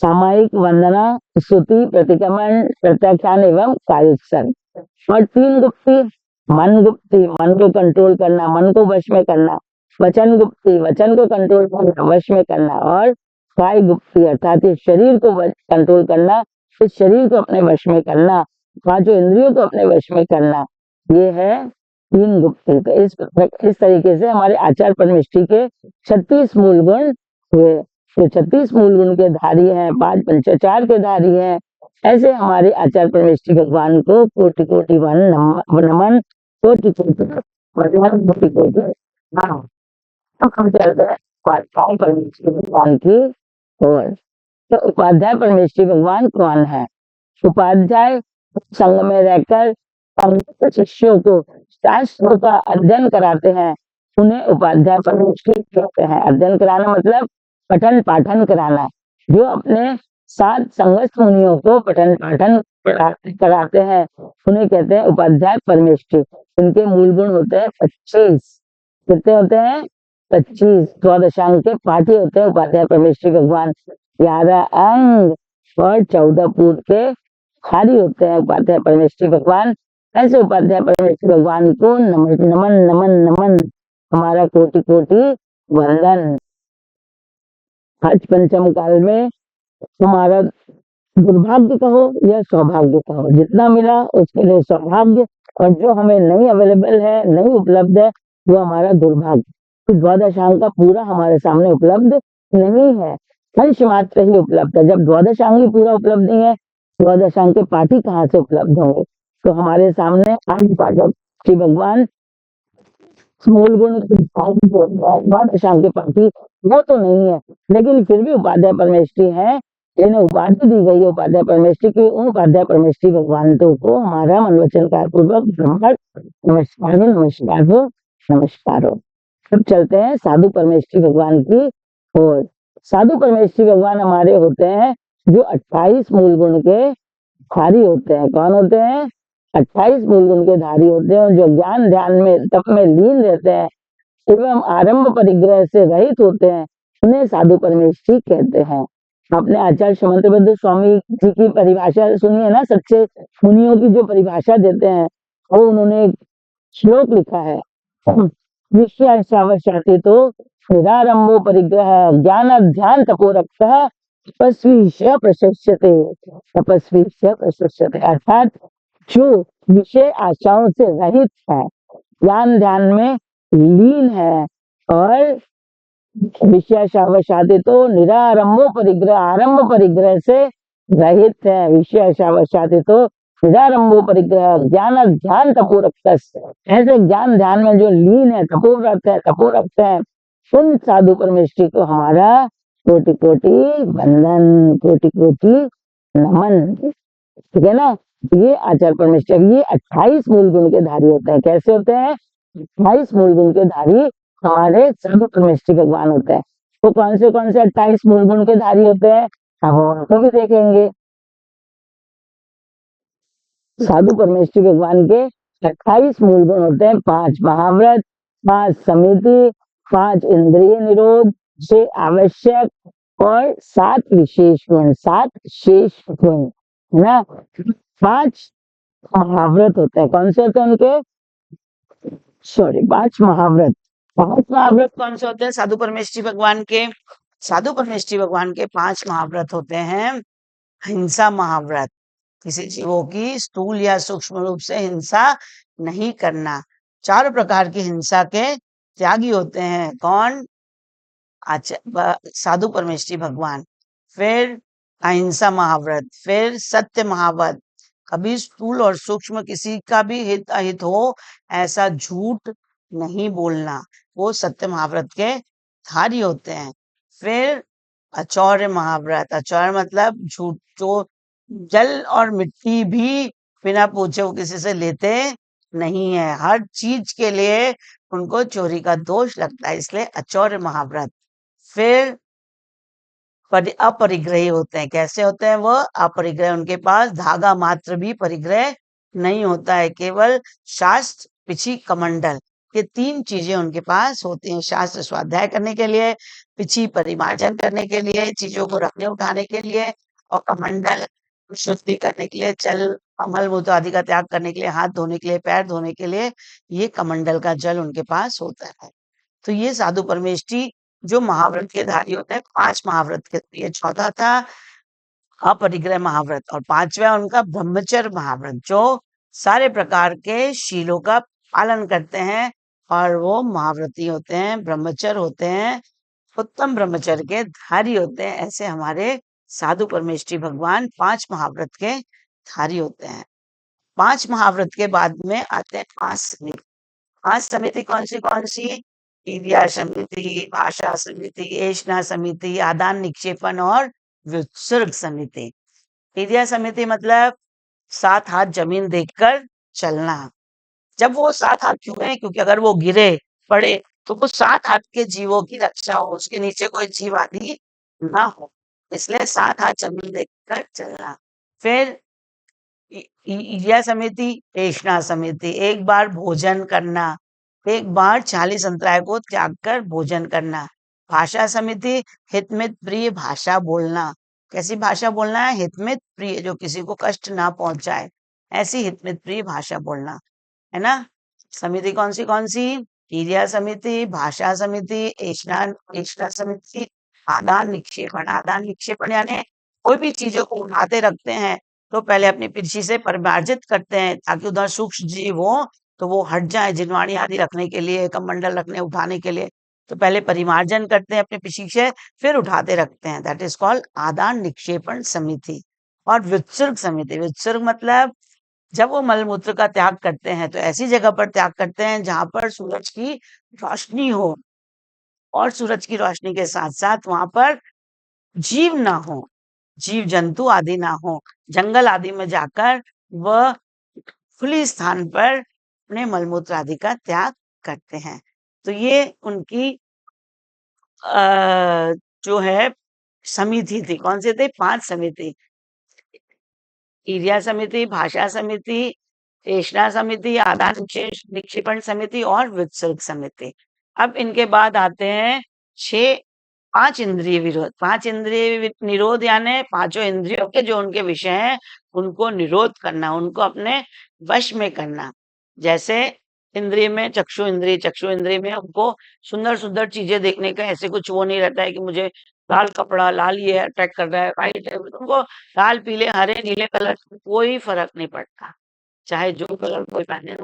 सामायिक, वंदना, स्तुति, प्रतिक्रमण, प्रत्याख्यान एवं कायोत्सर्ग। और 3 गुप्ती, मन गुप्ती, मन को कंट्रोल करना, मन को वश में करना। वचन गुप्ती, वचन को कंट्रोल करना, वश में करना। और काय गुप्ती अर्थात इस शरीर को कंट्रोल करना, इस शरीर को अपने वश में करना, 5 इंद्रियों को अपने वश में करना। ये है 3 गुप्ती। तो इस तरीके से हमारे आचार्य परमेष्ठी के 36 मूल गुण हुए। तो 36 मूल गुण के धारी हैं, 5 पंचाचार के धारी हैं। ऐसे हमारे आचार्य परमेष्ठी भगवान को कोटि कोटि नमन, कोटि कोटि कोटि कोटि। हाँ, अब हम चलते हैं उपाध्याय परमेष्ठी भगवान की ओर। तो उपाध्याय परमेष्ठी भगवान कौन है? उपाध्याय संघ में रहकर शिष्यों को शास्त्रों का अध्ययन कराते हैं, उन्हें उपाध्याय परमेष्ठी कहते हैं। अध्ययन कराना मतलब पठन पाठन कराना। जो अपने 7 संगस्थ मुनियों को पठन पाठन कराते हैं उन्हें कहते हैं उपाध्याय परमेष्ठी। इनके मूल गुण होते हैं 25। कितने होते हैं? 25। 14 अंग के पाठी होते हैं उपाध्याय परमेष्ठी भगवान। 11 अंग और 14 पूर्व के खाली होते हैं उपाध्याय परमेष्ठी भगवान। ऐसे उपाध्याय परमेष्ठी भगवान को नमन नमन नमन नमन, हमारा कोटि कोटि वंदन। आज पंचम काल में हमारा दुर्भाग्य कहो या सौभाग्य कहो, जितना मिला उसके लिए सौभाग्य, और जो हमें नहीं अवेलेबल है, नहीं उपलब्ध है, वो हमारा दुर्भाग्य। द्वादशांग का पूरा हमारे सामने उपलब्ध नहीं है, अंश मात्र ही उपलब्ध है। जब द्वादशांग ही पूरा उपलब्ध नहीं है, द्वादशांग के पाठी कहाँ से उपलब्ध होंगे? तो हमारे सामने आज पाठक श्री भगवान मूल गुण द्वादशांग के पाठी वो तो नहीं है, लेकिन फिर भी उपाध्याय परमेष्ठी है, जिन्हें उपाधि दी गई है उपाध्याय परमेष्ठी की। उन उपाध्याय परमेष्ठी भगवान को हमारा मन वचन का पूर्वक नमस्कार हो, नमस्कार हो, नमस्कार हो। अब चलते हैं साधु परमेष्ठी भगवान की ओर। साधु परमेष्ठी भगवान हमारे होते हैं जो 28 मूल गुण के धारी होते हैं। कौन होते हैं? 28 मूल गुण के धारी होते हैं, जो ज्ञान ध्यान में तप में लीन रहते हैं एवं आरंभ परिग्रह से रहित होते हैं, उन्हें साधु परमेष्ठी कहते हैं। आपने आचार्य समंतबद्ध स्वामी जी की परिभाषा सुनी है ना, सच्चे मुनियों की जो परिभाषा देते हैं, वो उन्होंने एक श्लोक लिखा है, विषयावशाते तो निरारंभो परिग्रह ज्ञान ध्यान तपोरक्तः तपस्वी स प्रशस्यते, तपस्वी स प्रशस्यते। अर्थात जो विषय आशाओं से रहित है, ज्ञान ध्यान में लीन है, और विषयावशाते तो निरारंभो परिग्रह आरंभ परिग्रह से रहित है। विषयावशाते तो निरारंभो परिग्रह ज्ञान ध्यान तपोरक्त, ऐसे ज्ञान ध्यान में जो लीन है, तपोरक्त है, उन साधु परमेष्ठी को हमारा कोटि कोटि वंदन, कोटि कोटि नमन, ठीक है ना। ये आचार्य परमेष्ठी। ये 28 मूल गुण के धारी होते हैं। कैसे होते हैं? 28 मूल गुण के धारी हमारे साधु परमेष्ठी भगवान होते हैं। तो कौन से 28 मूल गुण के धारी होते हैं, अब उनको भी देखेंगे। साधु परमेश्वरी भगवान के 28 मूल गुण होते हैं, 5 महाव्रत, 5 समिति, 5 इंद्रिय निरोध, 6 आवश्यक और 7 विशेष गुण, 7 शेष गुण, है ना। 5 महाव्रत होते हैं, कौन से होते हैं उनके, सॉरी 5 महाव्रत। 5 महाव्रत कौन से होते हैं साधु परमेश्वरी भगवान के, साधु परमेश्वरी भगवान के 5 महाव्रत होते हैं। हिंसा महाव्रत, किसी जीवों की स्थूल या सूक्ष्म रूप से हिंसा नहीं करना। 4 प्रकार की हिंसा के त्यागी होते हैं, कौन, साधु परमेश्वरी भगवान। फिर अहिंसा महाव्रत, फिर सत्य महाव्रत, कभी स्थूल और सूक्ष्म किसी का भी हित अहित हो ऐसा झूठ नहीं बोलना, वो सत्य महाव्रत के धारी होते हैं। फिर अचौर्य महाव्रत, अचौर्य मतलब झूठ, जो जल और मिट्टी भी बिना पूछे वो किसी से लेते नहीं है, हर चीज के लिए उनको चोरी का दोष लगता है, इसलिए अचौर्य महाव्रत। फिर अपरिग्रही होते हैं, कैसे होते हैं वो अपरिग्रह, उनके पास धागा मात्र भी परिग्रह नहीं होता है, केवल शास्त्र पिछी कमंडल, ये 3 चीजें उनके पास होती हैं, शास्त्र स्वाध्याय करने के लिए, पिछी परिमार्जन करने के लिए, चीजों को रखने उठाने के लिए, और कमंडल शुद्धि करने के लिए, चल अमल मूत्र आदि का त्याग करने के लिए, हाथ धोने के लिए, पैर धोने के लिए, ये कमंडल का जल उनके पास होता है। तो ये साधु परमेष्ठी जो महाव्रत के धारी होते हैं, 5 महाव्रत के, ये चौथा था अपरिग्रह महाव्रत, और 5वां उनका ब्रह्मचर्य महाव्रत, जो सारे प्रकार के शीलों का पालन करते हैं और वो महाव्रती होते हैं, ब्रह्मचर्य होते हैं, उत्तम ब्रह्मचर्य के धारी होते हैं। ऐसे हमारे साधु परमेष्ठी भगवान 5 महाव्रत के धारी होते हैं। 5 महाव्रत के बाद में आते हैं 5 समिति। 5 समिति कौन सी, क्रिया समिति, भाषा समिति, ऐष्णा समिति, आदान निक्षेपण और व्युत्सर्ग समिति। क्रिया समिति मतलब 7 हाथ जमीन देखकर चलना। जब वो 7 हाथ क्यों है, क्योंकि अगर वो गिरे पड़े तो वो 7 हाथ के जीवों की रक्षा हो, उसके नीचे कोई जीव आदि ना हो, इसलिए 7 हाथ जमीन देखकर चलना। फिर यह समिति, ऐष्णा समिति, एक बार भोजन करना, एक बार 40 अंतराय को त्याग कर भोजन करना। भाषा समिति, हितमित प्रिय भाषा बोलना, कैसी भाषा बोलना है, हितमित प्रिय, जो किसी को कष्ट ना पहुंचाए, ऐसी हितमित प्रिय भाषा बोलना, है ना। समिति कौन सी, क्रिया समिति, भाषा समिति, ऐष्णा समिति, आदान निक्षेपण। आदान निक्षेपण यानी कोई भी चीजों को उठाते रखते हैं तो पहले अपनी पीठी से परिमार्जित करते हैं, ताकि उधर सूक्ष्म जीव हो तो वो हट जाए, जिनवाणी आदि रखने के लिए, कमंडल रखने उठाने के लिए, तो पहले परिमार्जन करते हैं अपने पीठी से, फिर उठाते रखते हैं, दैट इज कॉल्ड आदान निक्षेपण समिति। और व्युत्सर्ग समिति, व्युत्सर्ग मतलब जब वो मलमूत्र का त्याग करते हैं तो ऐसी जगह पर त्याग करते हैं जहां पर सूरज की रोशनी हो, और सूरज की रोशनी के साथ साथ वहां पर जीव ना हो, जीव जंतु आदि ना हो, जंगल आदि में जाकर वह खुली स्थान पर अपने मलमूत्र आदि का त्याग करते हैं। तो ये उनकी जो है समिति थी, कौन सी थी, 5 समिति, क्रिया समिति, भाषा समिति, ऐष्णा समिति, आदान निक्षेपण समिति और व्युत्सर्ग समिति। अब इनके बाद आते हैं 5 इंद्रिय विरोध। 5 इंद्रिय निरोध यानी 5 इंद्रियों के जो उनके विषय हैं उनको निरोध करना, उनको अपने वश में करना। जैसे इंद्रिय में चक्षु इंद्रिय में उनको सुंदर सुंदर चीजें देखने का ऐसे कुछ वो नहीं रहता है कि मुझे लाल कपड़ा, लाल ये अट्रैक्ट कर रहा है, वाइट है, उनको लाल पीले हरे नीले कलर कोई फर्क नहीं पड़ता, चाहे जो कलर कोई पहने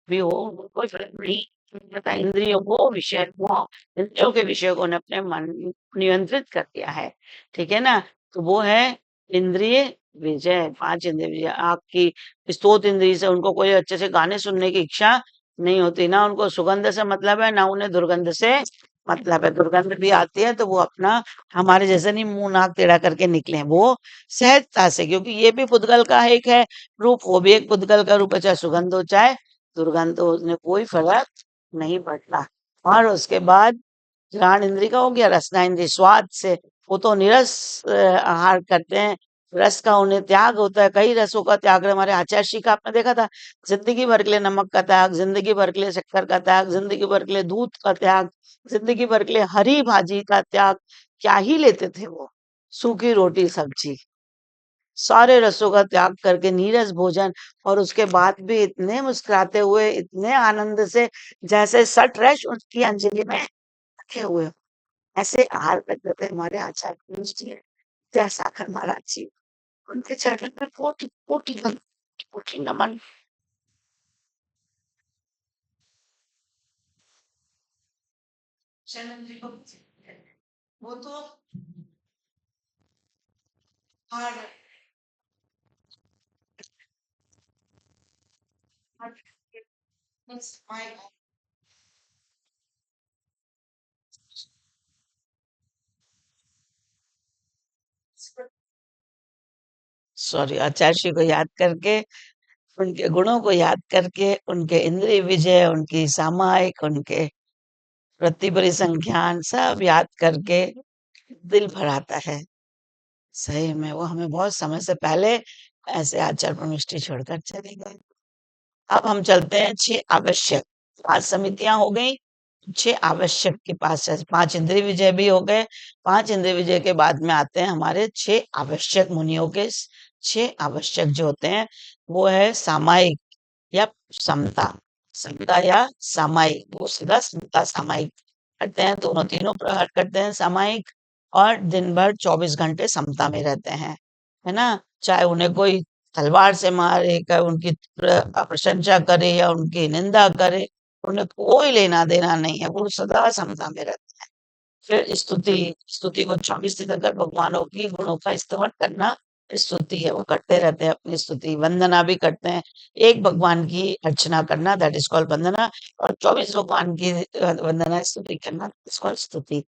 भी हो, कोई फर्क नहीं पड़ता। इंद्रियों को विषय को, इंद्रियों के विषय को अपने मन नियंत्रित कर दिया है, ठीक है ना। तो वो है इंद्रिय विजय, 5 इंद्रिय विजय। आँख की स्तोत्र इंद्रिय से उनको कोई अच्छे से गाने सुनने की इच्छा नहीं होती, ना उनको सुगंध से मतलब है, ना उन्हें दुर्गंध से मतलब है। दुर्गंध भी आती है तो वो अपना हमारे जैसे नहीं मुंह नाक टेढ़ा करके निकले, वो सहजता से, क्योंकि ये भी पुद्गल का एक है रूप, वो भी एक पुद्गल का रूप है, चाहे सुगंध हो चाहे दुर्गंध हो, उसमें कोई फर्क नहीं पड़ता। और उसके बाद घ्राण इंद्री का हो गया, रसना इंद्री स्वाद से, वो तो निरस आहार करते हैं, रस का उन्हें त्याग होता है। कई रसों का त्याग है। हमारे आचार्य श्री का आपने देखा था, जिंदगी भर के लिए नमक का त्याग, जिंदगी भर के लिए शक्कर का त्याग, जिंदगी भर के लिए दूध का त्याग, जिंदगी भर के लिए हरी भाजी का त्याग। क्या ही लेते थे वो, सूखी रोटी सब्जी, सारे रसों का त्याग करके नीरस भोजन, और उसके बाद भी इतने मुस्कुराते हुए, इतने आनंद से, जैसे सट रश उनकी अंजलि में रखे हुए हो। ऐसे आहार करते थे हमारे आचार्य पुरुष जी, विद्यासागर महाराज जी। उनके चरणों में कोटि कोटि कोटि नमन। शरण जी को वो तो हार्ड सॉरी, आचार्य श्री को याद करके, उनके गुणों को याद करके, उनके इंद्रिय विजय, उनकी सामायिक, उनके प्रति परिसंख्यान सब याद करके दिल भर आता है। सही में वो हमें बहुत समय से पहले ऐसे आचार परमिष्टि छोड़कर चले गए। अब हम चलते हैं 6 आवश्यक। 5 समितियां हो गई, 6 आवश्यक के पास है। 5 इंद्रिय विजय भी हो गए। 5 इंद्रिय विजय के बाद में आते हैं हमारे 6 आवश्यक मुनियों के। 6 आवश्यक जो होते हैं वो है सामायिक या समता। समता या सामायिक, वो सीधा समता सामायिक करते हैं, दोनों तीनों प्रहर करते हैं सामायिक, और दिन भर 24 घंटे समता में रहते हैं, है ना? चाहे उन्हें कोई तलवार से मारे, चाहे उनकी प्रशंसा करे या उनकी निंदा करे, उन्हें कोई लेना देना नहीं है, वो सदा समता में रहते हैं। फिर स्तुति, स्तुति को 24 दिन अगर भगवानों की गुणों का स्तवन करना स्तुति है, वो करते रहते हैं अपनी स्तुति। वंदना भी करते हैं, एक भगवान की अर्चना करना दैट इज कॉल्ड वंदना, और 24 भगवान की वंदना स्तुति करना दैट इज कॉल्ड स्तुति।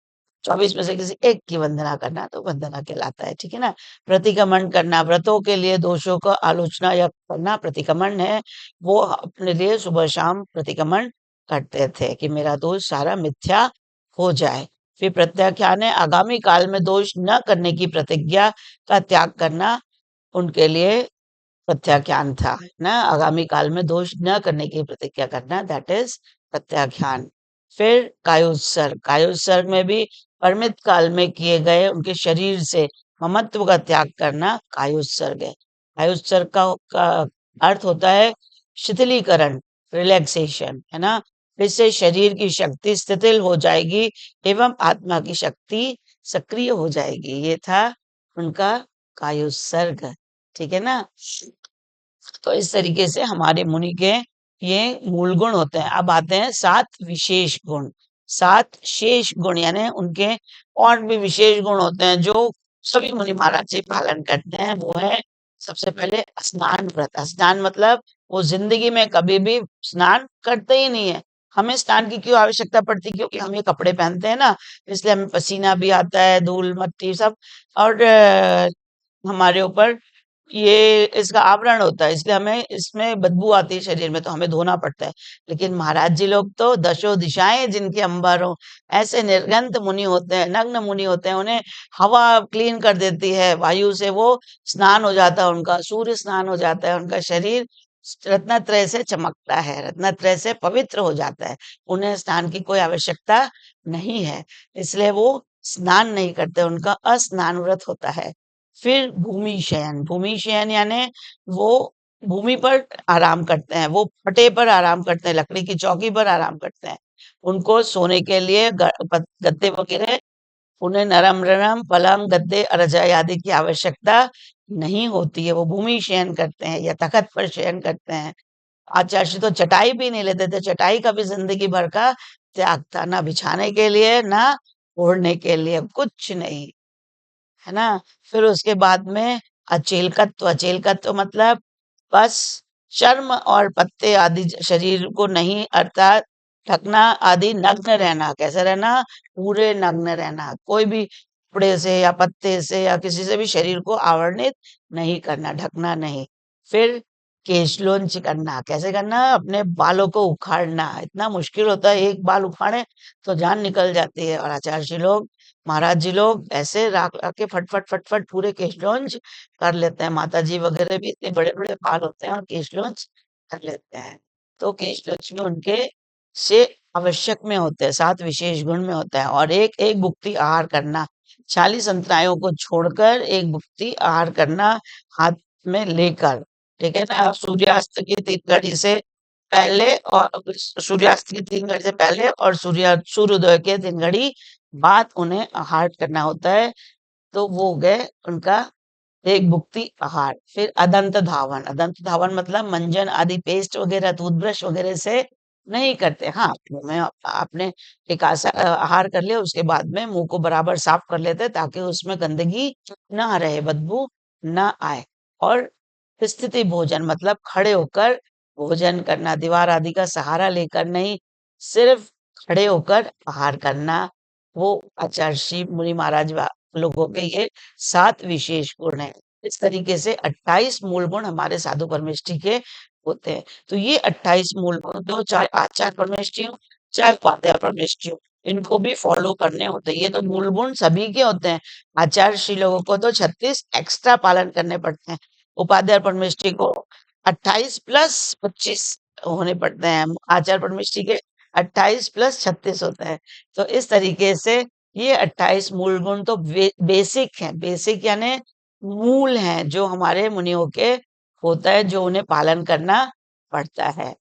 24 में से किसी एक की वंदना करना तो वंदना कहलाता है, ठीक है ना? प्रतिक्रमण करना, व्रतों के लिए दोषों का आलोचना या करना प्रतिक्रमण है। वो अपने लिए सुबह शाम प्रतिक्रमण करते थे कि मेरा दोष सारा मिथ्या हो जाए। फिर प्रत्याख्यान है, आगामी काल में दोष न करने की प्रतिज्ञा का त्याग करना उनके लिए प्रत्याख्यान था, है ना? आगामी काल में दोष न करने की प्रतिज्ञा करना दैट इज प्रत्याख्यान। फिर कायोत्सर्ग, कायोत्सर्ग में भी परिमित काल में किए गए उनके शरीर से ममत्व का त्याग करना कायोत्सर्ग है। कायोत्सर्ग का अर्थ होता है शिथिलीकरण, रिलैक्सेशन, है ना? इससे शरीर की शक्ति शिथिल हो जाएगी एवं आत्मा की शक्ति सक्रिय हो जाएगी। ये था उनका कायोत्सर्ग, ठीक है ना? तो इस तरीके से हमारे मुनि के ये मूल गुण होते हैं। अब आते हैं 7 विशेष गुण। 7 शेष गुण यानी उनके और भी विशेष गुण होते हैं जो सभी मुनि महाराज जी पालन करते हैं। वो है सबसे पहले स्नान व्रत। स्नान मतलब वो जिंदगी में कभी भी स्नान करते ही नहीं है। हमें स्नान की क्यों आवश्यकता पड़ती है? क्योंकि हम ये कपड़े पहनते हैं ना, इसलिए हमें पसीना भी आता है, धूल मट्टी सब, और हमारे ऊपर ये इसका आवरण होता है, इसलिए हमें इसमें बदबू आती है शरीर में, तो हमें धोना पड़ता है। लेकिन महाराज जी लोग तो दशों दिशाएं जिनके अंबर हो, ऐसे निर्गंत मुनि होते हैं, नग्न मुनि होते हैं, उन्हें हवा क्लीन कर देती है, वायु से वो स्नान हो जाता है उनका, सूर्य स्नान हो जाता है, उनका शरीर रत्नत्रय से चमकता है, रत्नत्रय से पवित्र हो जाता है। उन्हें स्नान की कोई आवश्यकता नहीं है, इसलिए वो स्नान नहीं करते, उनका अस्नान व्रत होता है। फिर भूमि शयन, भूमि शयन यानी वो भूमि पर आराम करते हैं, वो पटे पर आराम करते हैं, लकड़ी की चौकी पर आराम करते हैं। उनको सोने के लिए गद्दे वगैरह, उन्हें नरम नरम पलंग गद्दे रजाई आदि की आवश्यकता नहीं होती है। वो भूमि शयन करते हैं या तखत पर शयन करते हैं। आचार्य तो चटाई भी नहीं लेते थे, चटाई का भी जिंदगी भर का त्याग था, ना बिछाने के लिए ना ओढ़ने के लिए, कुछ नहीं, है ना? फिर उसके बाद में अचेलकत्व, अचेलकत्व मतलब बस चर्म और पत्ते आदि शरीर को नहीं, अर्थात ढकना आदि, नग्न रहना। कैसे रहना? पूरे नग्न रहना, कोई भी कपड़े से या पत्ते से या किसी से भी शरीर को आवरणित नहीं करना, ढकना नहीं। फिर केशलोंच करना। कैसे करना? अपने बालों को उखाड़ना। इतना मुश्किल होता है, एक बाल उखाड़े तो जान निकल जाती है। और आचार्य जी लोग, महाराज जी लोग ऐसे राख के फटफट फटफट पूरे केशलोंच कर लेते हैं। माता जी वगैरह भी इतने बड़े बड़े बाल होते हैं और केशलोंच कर लेते हैं। तो केशलोंच में उनके से आवश्यक में होते हैं, 7 विशेष गुण में होता है। और एक एक भुक्ति आहार करना, 40 अंतरायों को छोड़कर एक भुक्ति आहार करना हाथ में लेकर। ठीक है ना? सूर्यास्त की 3 घड़ी से पहले और सूर्यास्त की 3 घड़ी से पहले और सूर्योदय के 3 घड़ी बाद उन्हें आहार करना होता है। तो वो हो गए उनका एक भुक्ति आहार। फिर अदंत धावन। अदंत धावन मतलब मंजन आदि पेस्ट वगैरह टूथब्रश वगैरह से नहीं करते। हाँ, मुंह में आपने एक आहार कर लिया, उसके बाद में मुंह को बराबर साफ कर लेते हैं ताकि उसमें गंदगी ना रहे, बदबू ना आए। और स्थिति भोजन मतलब खड़े होकर भोजन करना, दीवार आदि का सहारा लेकर नहीं, सिर्फ खड़े होकर आहार करना। वो आचार्य श्री मुनि महाराज लोगों के ये 7 विशेष गुण हैं। इस तरीके से 28 मूल गुण हमारे साधु परमेष्ठी के होते हैं। तो ये 28 मूल गुण तो चाहे आचार्य परमेष्ठी हो, चाहे उपाध्याय परमेष्ठी हो, इनको भी फॉलो करने होते हैं। ये तो मूल गुण सभी के होते हैं। आचार्य श्री लोगों को तो 36 एक्स्ट्रा पालन करने पड़ते हैं। उपाध्याय परमेष्ठी को 28 प्लस 25 होने पड़ते हैं। आचार्य परमेष्ठी के 28 प्लस 36 होता है। तो इस तरीके से ये 28 मूल गुण तो बेसिक हैं। बेसिक यानी मूल हैं, जो हमारे मुनियों के होता है, जो उन्हें पालन करना पड़ता है।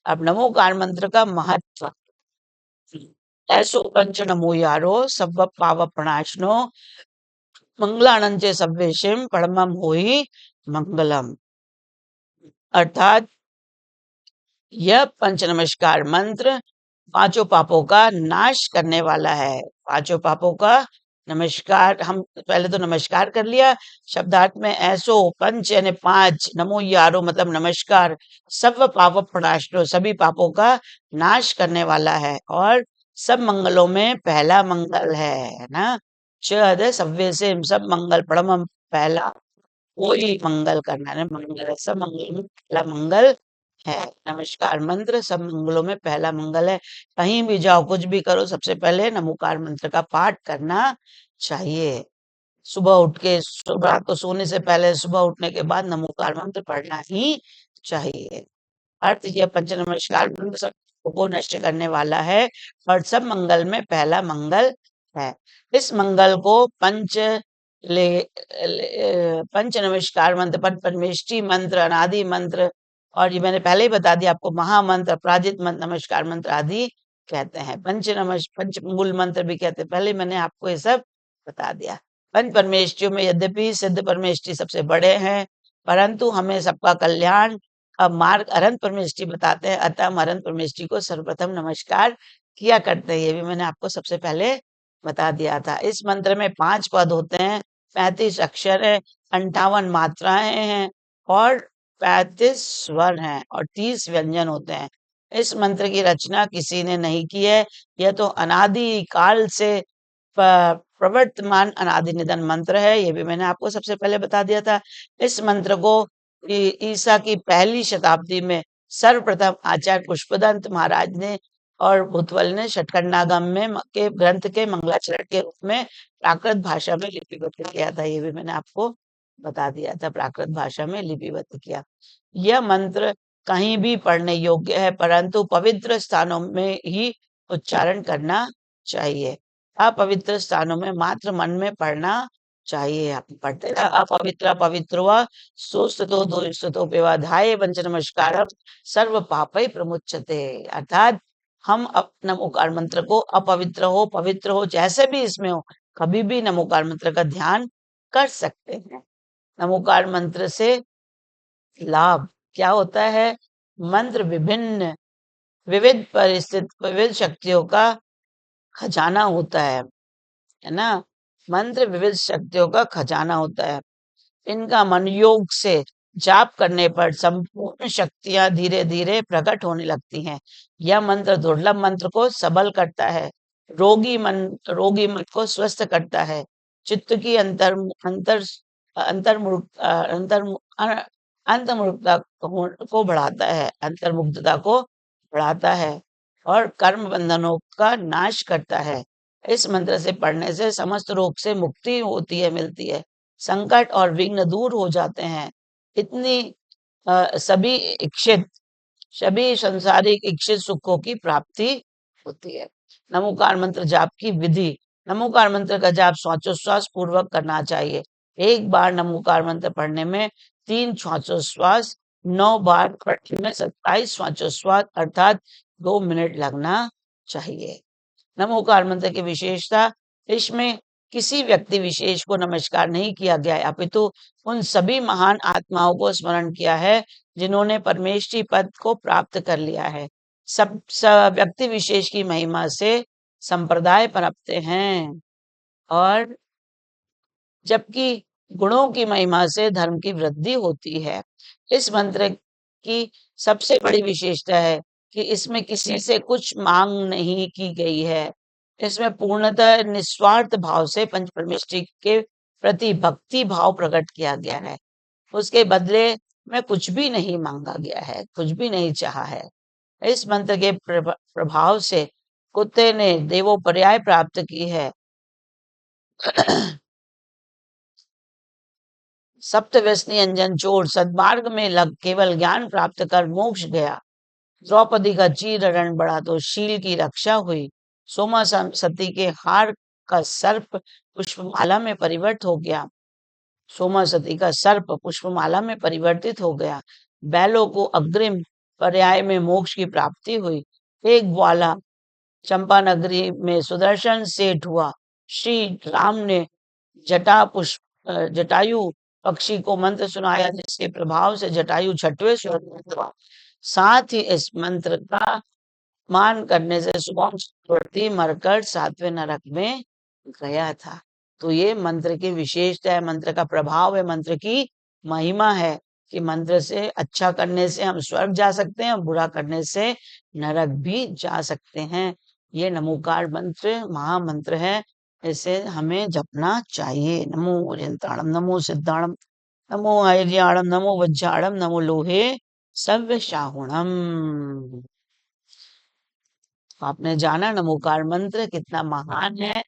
अब नमोकार मंत्र का महत्व। ऐसो पंच नमो यारो सब पाव प्रणाशनो मंगलानंद सव्यशिम परमम होई मंगलम। अर्थात यह पंच नमस्कार मंत्र पांचों पापों का नाश करने वाला है। पांचों पापों का नमस्कार, हम पहले तो नमस्कार कर लिया। शब्दार्थ में ऐसो पंच यानी 5, नमो यारो मतलब नमस्कार, सब पाप प्रणाशनो सभी पापों का नाश करने वाला है और सब मंगलों में पहला मंगल है ना। च सव्य से सब मंगल परम पहला, कोई मंगल करना है मंगल है, सब मंगल में पहला मंगल है। नमस्कार मंत्र सब मंगलों में पहला मंगल है। कहीं भी जाओ, कुछ भी करो, सबसे पहले नमोकार मंत्र का पाठ करना चाहिए। सुबह उठ के, रात को सोने से पहले, सुबह उठने के बाद नमोकार मंत्र पढ़ना ही चाहिए। अर्थ यह पंच नमस्कार मंत्र सबको नष्ट करने वाला है और सब मंगल में पहला मंगल है। इस मंगल को पंच नमस्कार मंत्र, पंच परमेष्ठी मंत्र, अनादि मंत्र और ये मैंने पहले ही बता दिया आपको, महामंत्र, अपराजित मंत्र, नमस्कार मंत्र आदि कहते हैं। पंच मूल मंत्र भी कहते हैं। पहले मैंने आपको ये सब बता दिया। पंच परमेष्ठियों में यद्यपि सिद्ध परमेष्ठी सबसे बड़े हैं, परंतु हमें सबका कल्याण अब मार्ग अरहंत परमेष्ठी बताते हैं, अतः हम अरहंत परमेष्ठी को सर्वप्रथम नमस्कार किया करते हैं। ये भी मैंने आपको सबसे पहले बता दिया था। इस मंत्र में 5 पद होते हैं, 35 अक्षर है, 58 मात्राएं हैं और 35 स्वर हैं और 30 व्यंजन होते हैं। इस मंत्र की रचना किसी ने नहीं की है। यह तो अनादि काल से प्रवर्तमान अनादि निधन मंत्र है। ये भी मैंने आपको सबसे पहले बता दिया था। इस मंत्र को ईसा की पहली शताब्दी में सर्वप्रथम आचार्य पुष्पदंत महाराज ने और भूतवल ने षटखंडागम में के ग्रंथ के मंगलाचरण के रूप में प्राकृत भाषा में लिपिबद्ध किया था। ये भी मैंने आपको बता दिया था, प्राकृत भाषा में लिपिबद्ध किया। यह मंत्र कहीं भी पढ़ने योग्य है, परंतु पवित्र स्थानों में ही उच्चारण करना चाहिए। अपवित्र स्थानों में मात्र मन में पढ़ना चाहिए। आप पढ़ते हैं अपवित्र पवित्र व सुस्तुतो दुस्तुतो विवाधाय पंच नमस्कार सर्व पापै प्रमुच्यते। अर्थात हम नमोकार मंत्र को अपवित्र हो पवित्र हो जैसे भी इसमें हो, कभी भी नमोकार मंत्र का ध्यान कर सकते हैं। नमोकार मंत्र से लाभ क्या होता है? मंत्र विभिन्न विविध परिस्थिति विविध शक्तियों का खजाना होता है ना। मंत्र विविध शक्तियों का खजाना होता है। इनका मन योग से जाप करने पर संपूर्ण शक्तियां धीरे धीरे प्रकट होने लगती हैं। यह मंत्र दुर्लभ मंत्र को सबल करता है, रोगी मन को स्वस्थ करता है, चित्त की अंतर अंतर अंतर्मुख अंतर अंतर्मुखता को बढ़ाता है, अंतर्मुक्तता को बढ़ाता है और कर्म बंधनों का नाश करता है। इस मंत्र से पढ़ने से समस्त रोग से मुक्ति होती है, मिलती है। संकट और विघ्न दूर हो जाते हैं। इतनी सभी इच्छित सभी संसारिक इच्छित सुखों की प्राप्ति होती है। नमोकार मंत्र जाप की विधि। नमोकार मंत्र का जाप श्वासोच्छ्वास पूर्वक करना चाहिए। एक बार नमोकार मंत्र पढ़ने में 3 श्वासोच्छ्वास, 9 बार पढ़ने में 27 श्वासोच्छ्वास अर्थात 2 मिनट लगना चाहिए। नमोकार मंत्र की विशेषता, इसमें किसी व्यक्ति विशेष को नमस्कार नहीं किया गया है, अपितु उन सभी महान आत्माओं को स्मरण किया है जिन्होंने परमेष्ठी पद को प्राप्त कर लिया है। सब व्यक्ति विशेष की महिमा से संप्रदाय पनपते हैं और जबकि गुणों की महिमा से धर्म की वृद्धि होती है। इस मंत्र की सबसे बड़ी विशेषता है कि इसमें किसी से कुछ मांग नहीं की गई है। इसमें पूर्णतः निस्वार्थ भाव से पंच परमेष्ठी के प्रति भक्ति भाव प्रकट किया गया है। उसके बदले में कुछ भी नहीं मांगा गया है, कुछ भी नहीं चाहा है। इस मंत्र के प्रभाव से कुत्ते ने देवोपर्याय प्राप्त की है। सप्तव्यसनी अंजन चोर सद्मार्ग में लग केवल ज्ञान प्राप्त कर मोक्ष गया। द्रौपदी का चीर रण बढ़ा तो शील की रक्षा हुई। सोमा सती के हार का सर्प पुष्पमाला में परिवर्तित हो गया। सोमा सती का सर्प पुष्पमाला में परिवर्तित हो गया। बैलों को अग्रिम पर्याय में मोक्ष की प्राप्ति हुई। एक ग्वाला चंपा नगरी में सुदर्शन सेठ हुआ। श्री राम ने जटायु पक्षी को मंत्र सुनाया जिसके प्रभाव से जटायु 6वें स्वर में हुआ। साथ ही इस मंत्र का मान करने से सुबह चक्रवर्ती मरकर 7वें नरक में गया था। तो ये मंत्र की विशेषता है, मंत्र का प्रभाव है, मंत्र की महिमा है कि मंत्र से अच्छा करने से हम स्वर्ग जा सकते हैं और बुरा करने से नरक भी जा सकते हैं। ये नमोकार मंत्र महामंत्र है, इसे हमें जपना चाहिए। नमो ओरियंताणम, नमो सिद्धाणम, नमो आयर्याणम, नमो वज्जाणम, नमो लोहे सव्य शाहुणम। आपने जाना नमोकार मंत्र कितना महान है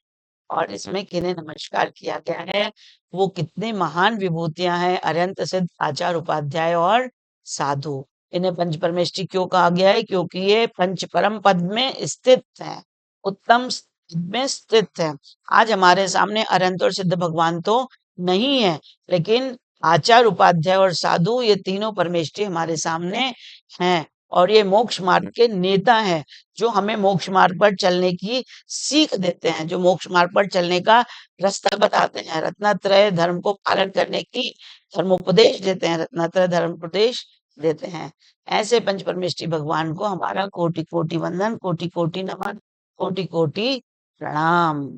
और इसमें किन्हें नमस्कार किया गया है, वो कितने महान विभूतियां हैं। अरंत सिद्ध आचार्य उपाध्याय और साधु, इन्हें पंच परमेष्ठी क्यों कहा गया है? क्योंकि ये पंच परम पद में स्थित है, उत्तम में स्थित है। आज हमारे सामने अरंत और सिद्ध भगवान तो नहीं है, लेकिन आचार्य उपाध्याय और साधु ये तीनों परमेष्ठी हमारे सामने हैं और ये मोक्ष मार्ग के नेता हैं जो हमें मोक्ष मार्ग पर चलने की सीख देते हैं, जो मोक्ष मार्ग पर चलने का रास्ता बताते हैं, रत्नात्रय धर्म को पालन करने की धर्मोपदेश देते हैं, रत्नात्रय धर्मोपदेश देते हैं। ऐसे पंच परमेष्ठी भगवान को हमारा कोटि कोटि वंदन, कोटि कोटि नमन, कोटि कोटि प्रणाम।